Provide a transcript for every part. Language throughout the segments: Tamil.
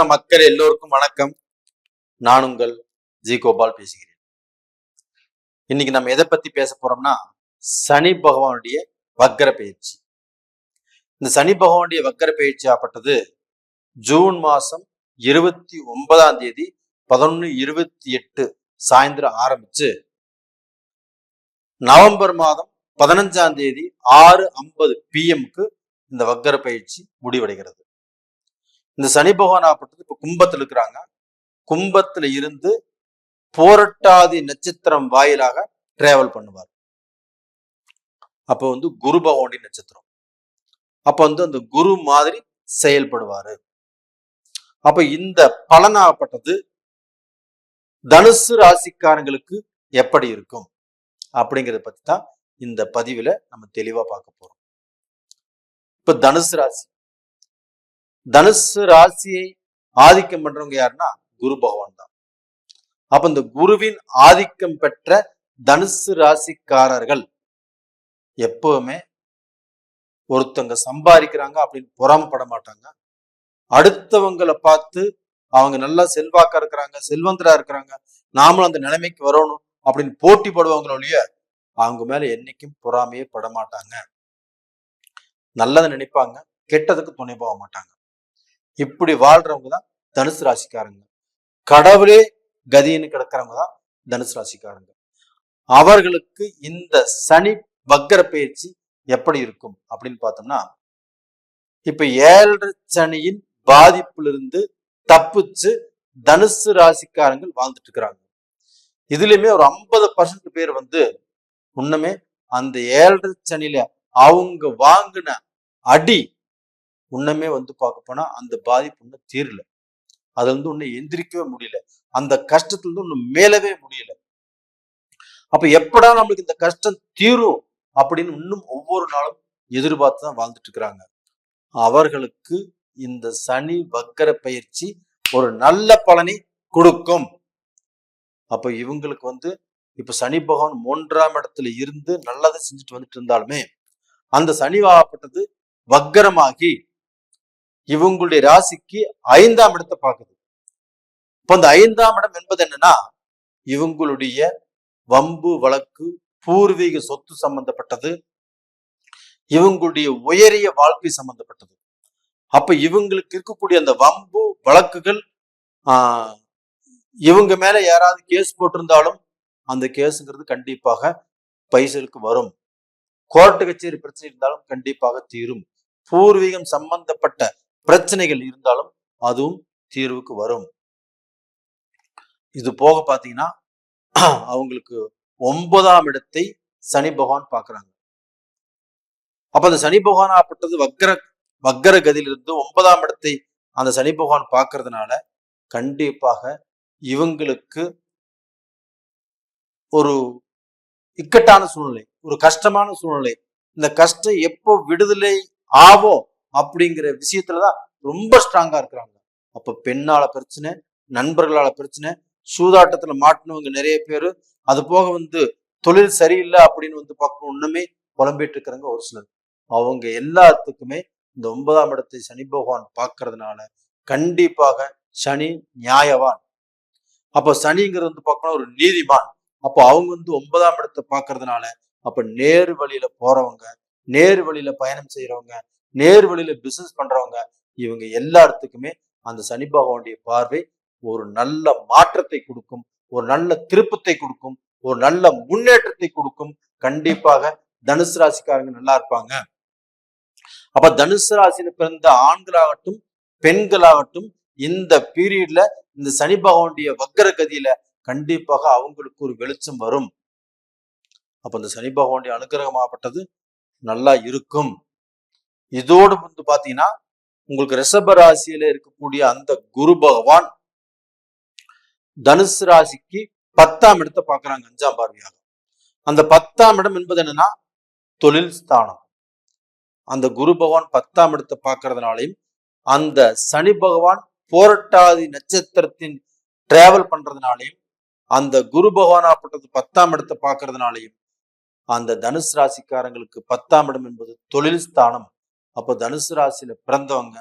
உலக மக்கள் எல்லோருக்கும் வணக்கம். நான் உங்கள் ஜி கோபால் பேசுகிறேன். இன்னைக்கு நம்ம எதை பத்தி பேச போறோம்னா, சனி பகவானுடைய வக்கர பயிற்சி. இந்த சனி பகவானுடைய வக்கர பயிற்சி ஆப்பட்டது ஜூன் மாசம் 29ஆம் தேதி 11:28 சாயந்தரம் ஆரம்பிச்சு நவம்பர் மாதம் 15ஆம் தேதி 6:50 PM இந்த வக்கர பயிற்சி முடிவடைகிறது. இந்த சனி பகவான் ஆப்பட்டது இப்ப கும்பத்துல இருக்கிறாங்க. கும்பத்துல இருந்து போரட்டாதி நட்சத்திரம் வாயிலாக டிராவல் பண்ணுவார். அப்ப குரு பகவானுடைய நட்சத்திரம். அப்ப அந்த குரு மாதிரி செயல்படுவாரு. அப்ப இந்த பலனாகப்பட்டது தனுசு ராசிக்காரங்களுக்கு எப்படி இருக்கும் அப்படிங்கிறத பத்தி தான் இந்த பதிவுல நம்ம தெளிவா பார்க்க போறோம். இப்ப தனுசு ராசியை ஆதிக்கம் பண்றவங்க யாருன்னா குரு பகவான் தான். அப்ப இந்த குருவின் ஆதிக்கம் பெற்ற தனுசு ராசிக்காரர்கள் எப்பவுமே ஒருத்தங்க சம்பாதிக்கிறாங்க அப்படின்னு பொறாமப்பட மாட்டாங்க. அடுத்தவங்களை பார்த்து அவங்க நல்லா செல்வாக்கா இருக்கிறாங்க, செல்வந்தரா இருக்கிறாங்க, நாமளும் அந்த நிலைமைக்கு வரணும் அப்படின்னு போட்டி போடுவாங்களோடைய அவங்க மேல என்னைக்கும் பொறாமையே பட மாட்டாங்க. நல்லதை நினைப்பாங்க, கெட்டதுக்கு துணை போக மாட்டாங்க. இப்படி வாழ்றவங்க தான் தனுசு ராசிக்காரங்க. கடவுளே கதின்னு கிடக்கிறவங்க தான் தனுசு ராசிக்காரங்க. அவர்களுக்கு இந்த சனி வக்கர பயிற்சி எப்படி இருக்கும் அப்படின்னு பார்த்தோம்னா, இப்ப 7.5 சனியின் பாதிப்பிலிருந்து தப்பிச்சு தனுசு ராசிக்காரங்கள் வாழ்ந்துட்டு இருக்கிறாங்க. இதுலயுமே ஒரு 50% பேர் இன்னுமே அந்த 7.5 சனியில அவங்க வாங்கின அடி இன்னுமே பார்க்க போனா அந்த பாதிப்பு இன்னும் தீரல. அது இன்னும் எந்திரிக்கவே முடியல. அந்த கஷ்டத்துல இன்னும் மேலவே முடியல. அப்ப எப்படா நம்மளுக்கு இந்த கஷ்டம் தீரும் அப்படின்னு இன்னும் ஒவ்வொரு நாளும் எதிர்பார்த்து தான் வாழ்ந்துட்டு இருக்கிறாங்க. அவர்களுக்கு இந்த சனி வக்கர பயிற்சி ஒரு நல்ல பலனை கொடுக்கும். அப்ப இவங்களுக்கு இப்ப சனி பகவான் 3ஆம் இடத்துல இருந்து நல்லதை செஞ்சுட்டு வந்துட்டு இருந்தாலுமே அந்த சனிவாகப்பட்டது வக்கரமாகி இவங்களுடைய ராசிக்கு 5ஆம் இடத்தை பார்க்குது. இப்ப அந்த 5ஆம் இடம் என்பது என்னன்னா, இவங்களுடைய வம்பு வழக்கு, பூர்வீக சொத்து சம்பந்தப்பட்டது, இவங்களுடைய உயரிய வாழ்க்கை சம்பந்தப்பட்டது. அப்ப இவங்களுக்கு இருக்கக்கூடிய அந்த வம்பு வழக்குகள், இவங்க மேல யாராவது கேஸ் போட்டிருந்தாலும் அந்த கேஸுங்கிறது கண்டிப்பாக பைசலுக்கு வரும். கோர்ட்டு கச்சேரி பிரச்சனை இருந்தாலும் கண்டிப்பாக தீரும். பூர்வீகம் சம்பந்தப்பட்ட பிரச்சனைகள் இருந்தாலும் அதுவும் தீர்வுக்கு வரும். இது போக பாத்தீங்கன்னா அவங்களுக்கு 9ஆம் இடத்தை சனி பகவான் பாக்குறாங்க. அப்ப அந்த சனி பகவான் ஆப்பட்டது வக்கர கதியிலிருந்து 9ஆம் இடத்தை அந்த சனி பகவான் பாக்குறதுனால கண்டிப்பாக இவங்களுக்கு ஒரு இக்கட்டான சூழ்நிலை, ஒரு கஷ்டமான சூழ்நிலை. இந்த கஷ்டம் எப்போ விடுதலை ஆகும் அப்படிங்கிற விஷயத்துலதான் ரொம்ப ஸ்ட்ராங்கா இருக்கிறாங்க. அப்ப பெண்ணால பிரச்சனை, நண்பர்களால பிரச்சனை, சூதாட்டத்துல மாட்டினவங்க நிறைய பேரு, அது போக தொழில் சரியில்லை அப்படின்னு பார்க்கணும் இன்னுமே புலம்பிட்டு இருக்கிறாங்க ஒரு சிலர். அவங்க எல்லாத்துக்குமே இந்த 9ஆம் இடத்தை சனி பகவான் பார்க்கறதுனால கண்டிப்பாக சனி நியாயவான். அப்ப சனிங்கிறது பார்க்கணும் ஒரு நீதிமான். அப்போ அவங்க 9ஆம் இடத்தை பார்க்கறதுனால அப்ப நேரு வழியில போறவங்க, நேரு வழியில பயணம் செய்யறவங்க, நேரு வழியில பிசினஸ் பண்றவங்க, இவங்க எல்லாத்துக்குமே அந்த சனி பகவானுடைய பார்வை ஒரு நல்ல மாற்றத்தை கொடுக்கும், ஒரு நல்ல திருப்பத்தை கொடுக்கும், ஒரு நல்ல முன்னேற்றத்தை கொடுக்கும். கண்டிப்பாக தனுசு ராசிக்காரங்க நல்லா இருப்பாங்க. அப்ப தனுசு ராசியில பிறந்த ஆண்களாகட்டும் பெண்களாகட்டும் இந்த பீரியட்ல இந்த சனி பகவானுடைய வக்கர கதியில கண்டிப்பாக அவங்களுக்கு ஒரு வெளிச்சம் வரும். அப்ப இந்த சனி பகவானுடைய அனுகிரகமாகப்பட்டது நல்லா இருக்கும். இதோடு பாத்தீங்கன்னா உங்களுக்கு ரிஷப ராசியில இருக்கக்கூடிய அந்த குரு பகவான் தனுசு ராசிக்கு 10ஆம் இடத்தை பாக்குறாங்க 5ஆம் பார்வையாக. அந்த 10ஆம் இடம் என்பது என்னன்னா தொழில் ஸ்தானம். அந்த குரு பகவான் 10ஆம் இடத்தை பார்க்கறதுனாலையும் அந்த சனி பகவான் போரட்டாதி நட்சத்திரத்தின் டிராவல் பண்றதுனாலையும் அந்த குரு பகவானாப்பட்டது 10ஆம் இடத்தை பார்க்கறதுனாலையும் அந்த தனுசு ராசிக்காரங்களுக்கு 10ஆம் இடம் என்பது தொழில் ஸ்தானம். அப்ப தனுசு ராசியில பிறந்தவங்க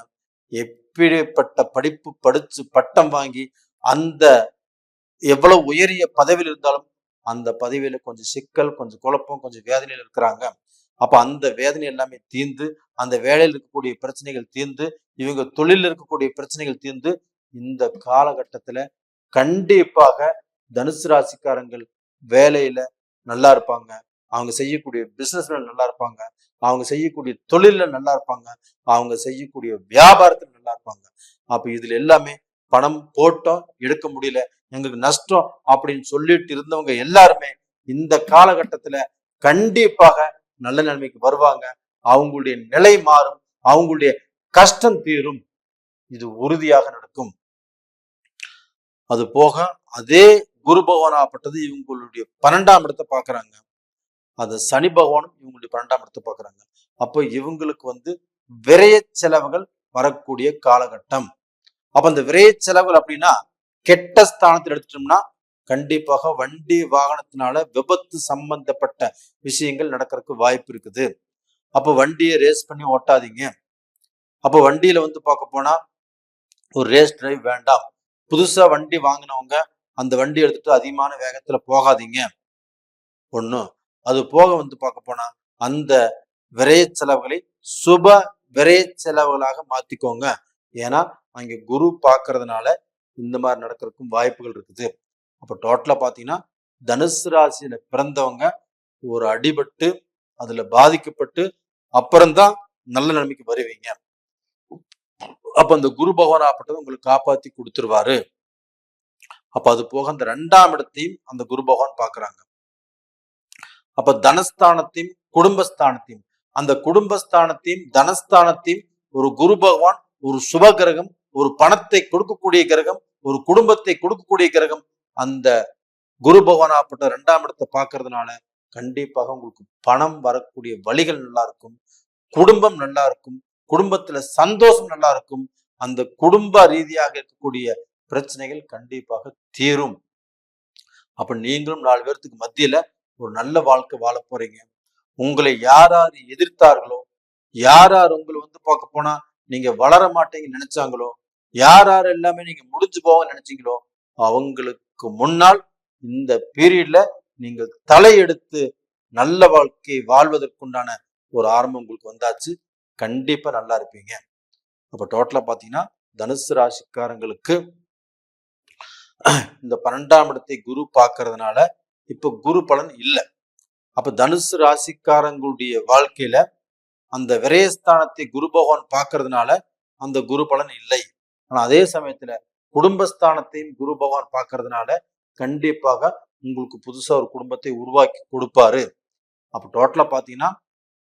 எப்படிப்பட்ட படிப்பு படிச்சு பட்டம் வாங்கி அந்த எவ்வளவு உயரிய பதவியில் இருந்தாலும் அந்த பதவியில கொஞ்சம் சிக்கல், கொஞ்சம் குழப்பம், கொஞ்சம் வேதனையில் இருக்கிறாங்க. அப்ப அந்த வேதனை எல்லாமே தீர்ந்து, அந்த வேலையில் இருக்கக்கூடிய பிரச்சனைகள் தீர்ந்து, இவங்க தொழிலில் இருக்கக்கூடிய பிரச்சனைகள் தீர்ந்து, இந்த காலகட்டத்துல கண்டிப்பாக தனுசு ராசிக்காரங்கள் வேலையில நல்லா இருப்பாங்க. அவங்க செய்யக்கூடிய பிசினஸ்ல நல்லா இருப்பாங்க. அவங்க செய்யக்கூடிய தொழில்ல நல்லா இருப்பாங்க. அவங்க செய்யக்கூடிய வியாபாரத்துல நல்லா இருப்பாங்க. அப்ப இதுல எல்லாமே பணம் போட்டோம், எடுக்க முடியல, எங்களுக்கு நஷ்டம் அப்படின்னு சொல்லிட்டு இருந்தவங்க எல்லாருமே இந்த காலகட்டத்துல கண்டிப்பாக நல்ல நிலைமைக்கு வருவாங்க. அவங்களுடைய நிலை மாறும், அவங்களுடைய கஷ்டம் தீரும். இது உறுதியாக நடக்கும். அது போக அதே குரு பகவானாகப்பட்டது இவங்களுடைய 12ஆம் இடத்தை பாக்குறாங்க. அது சனி பகவானும் இவங்களுடைய 12ஆம் இடத்தை பாக்குறாங்க. அப்போ இவங்களுக்கு விரய செலவுகள் வரக்கூடிய காலகட்டம். அப்ப அந்த விரய செலவுகள் அப்படின்னா கெட்ட ஸ்தானத்தில் எடுத்துட்டோம்னா கண்டிப்பாக வண்டி வாகனத்தினால விபத்து சம்பந்தப்பட்ட விஷயங்கள் நடக்கிறதுக்கு வாய்ப்பு இருக்குது. அப்போ வண்டியை ரேஸ் பண்ணி ஓட்டாதீங்க. அப்போ வண்டியில பார்க்க போனா ஒரு ரேஸ் டிரைவ் வேண்டாம். புதுசா வண்டி வாங்கினவங்க அந்த வண்டி எடுத்துட்டு அதிகமான வேகத்துல போகாதீங்க. ஒண்ணு. அது போக பார்க்க போனா அந்த விரைய செலவுகளை சுப விரைய செலவுகளாக மாத்திக்கோங்க. ஏன்னா அங்க குரு பாக்குறதுனால இந்த மாதிரி நடக்கிறதுக்கும் வாய்ப்புகள் இருக்குது. அப்ப டோட்டலா பாத்தீங்கன்னா தனுசு ராசியில பிறந்தவங்க ஒரு அடிபட்டு அதுல பாதிக்கப்பட்டு அப்புறம்தான் நல்ல நிலைமைக்கு வருவீங்க. அப்ப அந்த குரு பகவான் ஆப்பட்டது உங்களுக்கு காப்பாத்தி கொடுத்துருவாரு. அப்ப அது போக அந்த 2ஆம் இடத்தையும் அந்த குரு பகவான் பாக்குறாங்க. அப்ப தனஸ்தானத்தையும் குடும்பஸ்தானத்தையும் அந்த குடும்பஸ்தானத்தையும் தனஸ்தானத்தையும் ஒரு குரு பகவான் ஒரு சுப கிரகம், ஒரு பணத்தை கொடுக்கக்கூடிய கிரகம், ஒரு குடும்பத்தை கொடுக்கக்கூடிய கிரகம், அந்த குரு பகவான் ஆப்பட்ட 2ஆம் இடத்தை பாக்குறதுனால கண்டிப்பாக உங்களுக்கு பணம் வரக்கூடிய வழிகள் நல்லா இருக்கும், குடும்பம் நல்லா இருக்கும், குடும்பத்துல சந்தோஷம் நல்லா இருக்கும், அந்த குடும்ப ரீதியாக இருக்கக்கூடிய பிரச்சனைகள் கண்டிப்பாக தீரும். அப்ப நீங்களும் 4 பேர்த்துக்கு மத்தியில ஒரு நல்ல வாழ்க்கை வாழ போறீங்க. உங்களை யார் யார் எதிர்த்தார்களோ, யார் யார் உங்களை பார்க்க போனா நீங்க வளர மாட்டீங்கன்னு நினைச்சாங்களோ, யார் யார் எல்லாமே நீங்க முடிஞ்சு போக நினைச்சீங்களோ அவங்களுக்கு முன்னால் இந்த பீரியட்ல நீங்கள் தலையெடுத்து நல்ல வாழ்க்கையை வாழ்வதற்குண்டான ஒரு ஆரம்பம் உங்களுக்கு வந்தாச்சு. கண்டிப்பா நல்லா இருப்பீங்க. அப்ப டோட்டலா பாத்தீங்கன்னா தனுசு ராசிக்காரங்களுக்கு இந்த 12ஆம் இடத்தை குரு பாக்குறதுனால இப்ப குரு பலன் இல்லை. அப்ப தனுசு ராசிக்காரங்களுடைய வாழ்க்கையில அந்த விரயஸ்தானத்தை குரு பகவான் பாக்குறதுனால அந்த குரு பலன் இல்லை. ஆனா அதே சமயத்துல குடும்பஸ்தானத்தையும் குரு பகவான் பாக்குறதுனால கண்டிப்பாக உங்களுக்கு புதுசா ஒரு குடும்பத்தை உருவாக்கி கொடுப்பாரு. அப்ப டோட்டலா பாத்தீங்கன்னா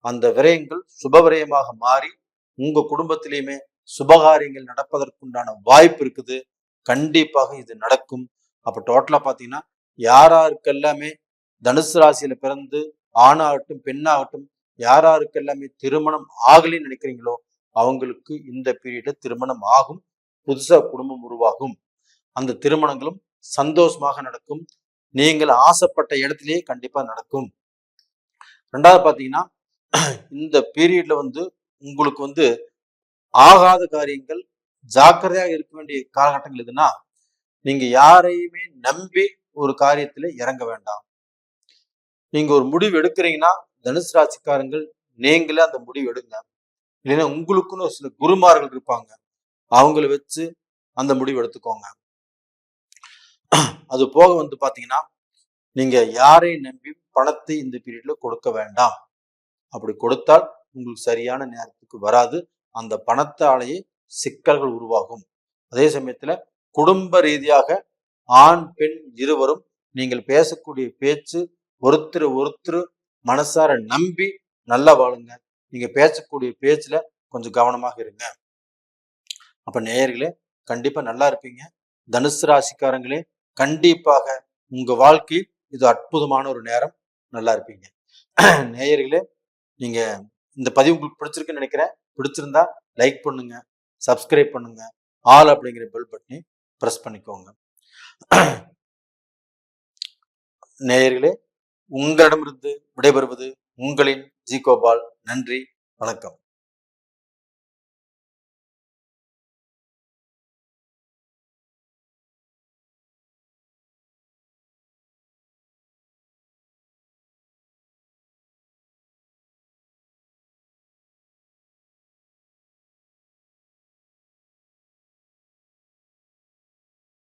அந்த விரயங்கள் சுப விரயமாக மாறி உங்க குடும்பத்திலையுமே சுபகாரியங்கள் நடப்பதற்குண்டான வாய்ப்பு இருக்குது. கண்டிப்பாக இது நடக்கும். அப்ப டோட்டலா பாத்தீங்கன்னா யாராருக்கெல்லாமே தனுசு ராசியில பிறந்து ஆணாகட்டும் பெண்ணாகட்டும் யாராருக்கெல்லாமே திருமணம் ஆகலின்னு நினைக்கிறீங்களோ அவங்களுக்கு இந்த பீரியட்ல திருமணம் ஆகும், புதுசா குடும்பம் உருவாகும், அந்த திருமணங்களும் சந்தோஷமாக நடக்கும், நீங்கள் ஆசைப்பட்ட இடத்திலேயே கண்டிப்பா நடக்கும். 2வது பாத்தீங்கன்னா இந்த பீரியட்ல உங்களுக்கு ஆகாத காரியங்கள் ஜாக்கிரதையாக இருக்க வேண்டிய காலகட்டங்கள் எதுனா நீங்க யாரையுமே நம்பி ஒரு காரியத்துல இறங்க வேண்டாம். நீங்க ஒரு முடிவு எடுக்கிறீங்கன்னா தனுசு ராசிக்காரங்கள் நீங்களே அந்த முடிவு எடுங்க. இல்லைன்னா உங்களுக்குன்னு ஒரு சில குருமார்கள் இருப்பாங்க, அவங்கள வச்சு அந்த முடிவு எடுத்துக்கோங்க. அது போக பாத்தீங்கன்னா நீங்க யாரையும் நம்பி பணத்தை இந்த பீரியட்ல கொடுக்க வேண்டாம். அப்படி கொடுத்தால் உங்களுக்கு சரியான நேரத்துக்கு வராது, அந்த பணத்தாலேயே சிக்கல்கள் உருவாகும். அதே சமயத்துல குடும்ப ரீதியாக ஆண் பெண் இருவரும் நீங்கள் பேசக்கூடிய பேச்சு ஒருத்தர் மனசார நம்பி நல்லா வாழுங்க. நீங்க பேசக்கூடிய பேச்சுல கொஞ்சம் கவனமாக இருங்க. அப்ப நேயர்களே கண்டிப்பா நல்லா இருப்பீங்க. தனுசு ராசிக்காரங்களே கண்டிப்பாக உங்க வாழ்க்கையில் இது அற்புதமான ஒரு நேரம், நல்லா இருப்பீங்க. நேயர்களே நீங்க இந்த பதிவு உங்களுக்கு பிடிச்சிருக்குன்னு நினைக்கிறேன். பிடிச்சிருந்தா லைக் பண்ணுங்க, சப்ஸ்கிரைப் பண்ணுங்க, ஆல் அப்படிங்கிற பெல் பட்டனை பிரஸ் பண்ணிக்கோங்க. நேயர்களே உங்களிடமிருந்து விடைபெறுவது உங்களின் ஜி கோபால். நன்றி, வணக்கம்.